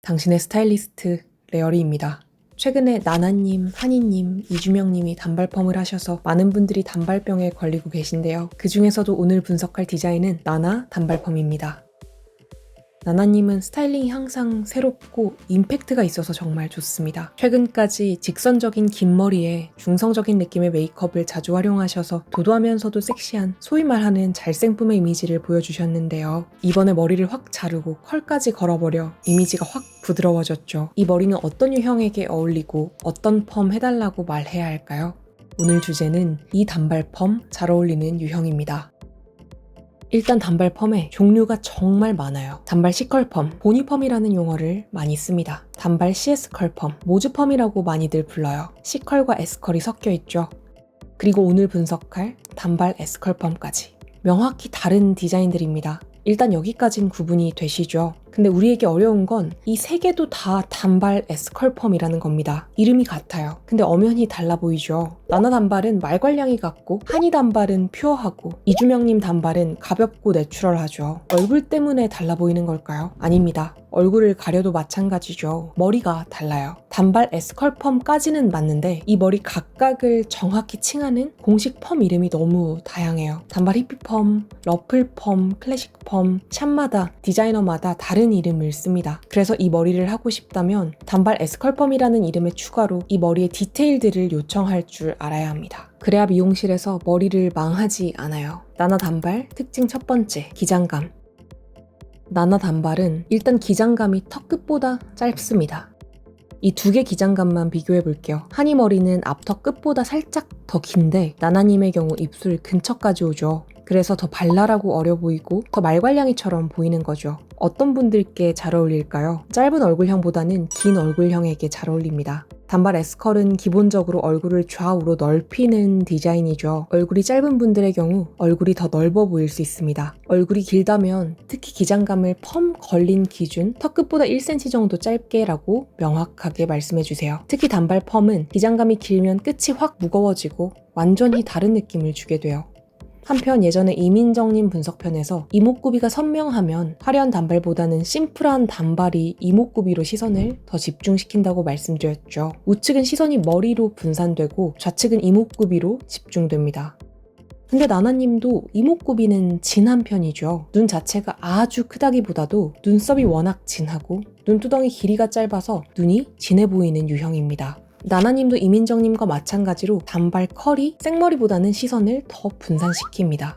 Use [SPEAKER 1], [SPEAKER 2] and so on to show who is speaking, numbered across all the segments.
[SPEAKER 1] 당신의 스타일리스트 레어리입니다. 최근에 나나님, 한이님, 이주명님이 단발펌을 하셔서 많은 분들이 단발병에 걸리고 계신데요. 그 중에서도 오늘 분석할 디자인은 나나 단발펌입니다. 나나님은 스타일링이 항상 새롭고 임팩트가 있어서 정말 좋습니다. 최근까지 직선적인 긴 머리에 중성적인 느낌의 메이크업을 자주 활용하셔서 도도하면서도 섹시한 소위 말하는 잘생품의 이미지를 보여주셨는데요. 이번에 머리를 확 자르고 컬까지 걸어버려 이미지가 확 부드러워졌죠. 이 머리는 어떤 유형에게 어울리고 어떤 펌 해달라고 말해야 할까요? 오늘 주제는 이 단발펌 잘 어울리는 유형입니다. 일단 단발 펌에 종류가 정말 많아요. 단발 C컬펌, 보니펌이라는 용어를 많이 씁니다. 단발 CS컬펌, 모즈펌이라고 많이들 불러요. C컬과 S컬이 섞여 있죠. 그리고 오늘 분석할 단발 S컬펌까지. 명확히 다른 디자인들입니다. 일단 여기까진 구분이 되시죠? 근데 우리에게 어려운 건 이 세 개도 다 단발 S컬펌이라는 겁니다. 이름이 같아요. 근데 엄연히 달라 보이죠? 나나 단발은 말괄량이 같고 한이 단발은 퓨어하고 이주명님 단발은 가볍고 내추럴하죠. 얼굴 때문에 달라 보이는 걸까요? 아닙니다. 얼굴을 가려도 마찬가지죠. 머리가 달라요. 단발 S컬펌까지는 맞는데 이 머리 각각을 정확히 칭하는 공식 펌 이름이 너무 다양해요. 단발 히피펌, 러플펌, 클래식펌, 샵마다 디자이너마다 다른 이름을 씁니다. 그래서 이 머리를 하고 싶다면 단발 S컬펌이라는 이름에 추가로 이 머리의 디테일들을 요청할 줄 알아야 합니다. 그래야 미용실에서 머리를 망하지 않아요. 나나 단발 특징 첫 번째, 기장감. 나나 단발은 일단 기장감이 턱 끝보다 짧습니다. 이 두 개 기장감만 비교해 볼게요. 한이 머리는 앞턱 끝보다 살짝 더 긴데 나나님의 경우 입술 근처까지 오죠. 그래서 더 발랄하고 어려 보이고 더 말괄량이처럼 보이는 거죠. 어떤 분들께 잘 어울릴까요? 짧은 얼굴형보다는 긴 얼굴형에게 잘 어울립니다. 단발 S컬은 기본적으로 얼굴을 좌우로 넓히는 디자인이죠. 얼굴이 짧은 분들의 경우 얼굴이 더 넓어 보일 수 있습니다. 얼굴이 길다면 특히 기장감을 펌 걸린 기준 턱 끝보다 1cm 정도 짧게라고 명확하게 말씀해주세요. 특히 단발 펌은 기장감이 길면 끝이 확 무거워지고 완전히 다른 느낌을 주게 돼요. 한편 예전에 이민정님 분석편에서 이목구비가 선명하면 화려한 단발보다는 심플한 단발이 이목구비로 시선을 더 집중시킨다고 말씀드렸죠. 우측은 시선이 머리로 분산되고 좌측은 이목구비로 집중됩니다. 근데 나나님도 이목구비는 진한 편이죠. 눈 자체가 아주 크다기보다도 눈썹이 워낙 진하고 눈두덩이 길이가 짧아서 눈이 진해 보이는 유형입니다. 나나님도 이민정님과 마찬가지로 단발 컬이 생머리보다는 시선을 더 분산시킵니다.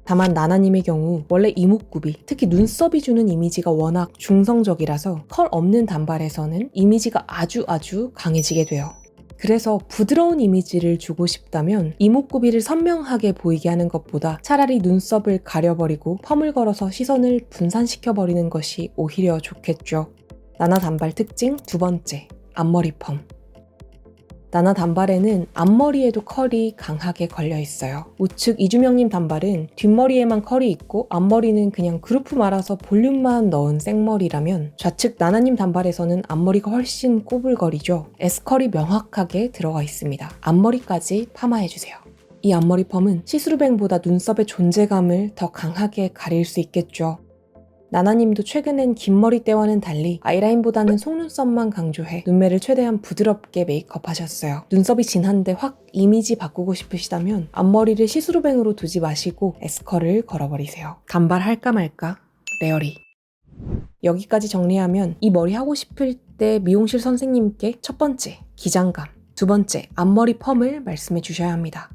[SPEAKER 1] 다만 나나님의 경우 원래 이목구비, 특히 눈썹이 주는 이미지가 워낙 중성적이라서 컬 없는 단발에서는 이미지가 아주 강해지게 돼요. 그래서 부드러운 이미지를 주고 싶다면 이목구비를 선명하게 보이게 하는 것보다 차라리 눈썹을 가려버리고 펌을 걸어서 시선을 분산시켜버리는 것이 오히려 좋겠죠. 나나 단발 특징 두 번째, 앞머리 펌. 나나 단발에는 앞머리에도 컬이 강하게 걸려 있어요. 우측 이주명님 단발은 뒷머리에만 컬이 있고 앞머리는 그냥 그루프 말아서 볼륨만 넣은 생머리라면 좌측 나나님 단발에서는 앞머리가 훨씬 꼬불거리죠. S컬이 명확하게 들어가 있습니다. 앞머리까지 파마해주세요. 이 앞머리 펌은 시스루뱅보다 눈썹의 존재감을 더 강하게 가릴 수 있겠죠. 나나님도 최근엔 긴 머리때와는 달리 아이라인보다는 속눈썹만 강조해 눈매를 최대한 부드럽게 메이크업 하셨어요. 눈썹이 진한데 확 이미지 바꾸고 싶으시다면 앞머리를 시스루뱅으로 두지 마시고 S컬을 걸어버리세요. 단발 할까 말까? 레어리. 여기까지 정리하면 이 머리 하고 싶을 때 미용실 선생님께 첫 번째, 기장감, 두 번째, 앞머리 펌을 말씀해 주셔야 합니다.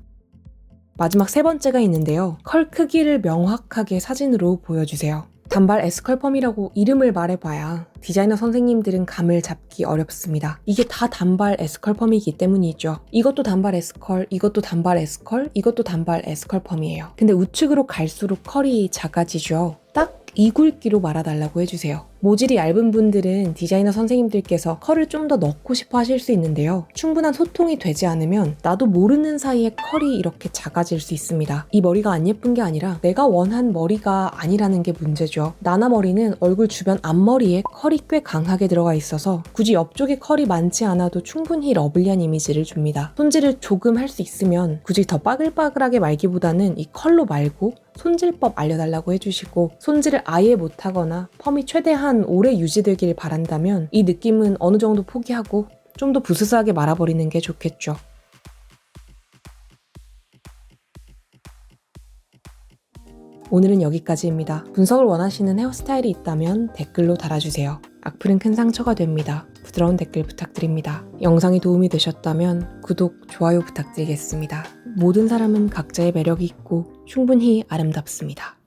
[SPEAKER 1] 마지막 세 번째가 있는데요. 컬 크기를 명확하게 사진으로 보여주세요. 단발 S컬펌이라고 이름을 말해봐야 디자이너 선생님들은 감을 잡기 어렵습니다. 이게 다 단발 S컬펌이기 때문이죠. 이것도 단발 S컬, 이것도 단발 S컬, 이것도 단발 S컬펌이에요. 근데 우측으로 갈수록 컬이 작아지죠. 딱 이 굵기로 말아달라고 해주세요. 모질이 얇은 분들은 디자이너 선생님들께서 컬을 좀 더 넣고 싶어 하실 수 있는데요. 충분한 소통이 되지 않으면 나도 모르는 사이에 컬이 이렇게 작아질 수 있습니다. 이 머리가 안 예쁜 게 아니라 내가 원한 머리가 아니라는 게 문제죠. 나나 머리는 얼굴 주변 앞머리에 컬이 꽤 강하게 들어가 있어서 굳이 옆쪽에 컬이 많지 않아도 충분히 러블리한 이미지를 줍니다. 손질을 조금 할 수 있으면 굳이 더 빠글빠글하게 말기보다는 이 컬로 말고 손질법 알려달라고 해주시고 손질을 아예 못하거나 펌이 최대한 오래 유지되길 바란다면 이 느낌은 어느 정도 포기하고 좀 더 부스스하게 말아버리는 게 좋겠죠. 오늘은 여기까지입니다. 분석을 원하시는 헤어스타일이 있다면 댓글로 달아주세요. 악플은 큰 상처가 됩니다. 부드러운 댓글 부탁드립니다. 영상이 도움이 되셨다면 구독, 좋아요 부탁드리겠습니다. 모든 사람은 각자의 매력이 있고 충분히 아름답습니다.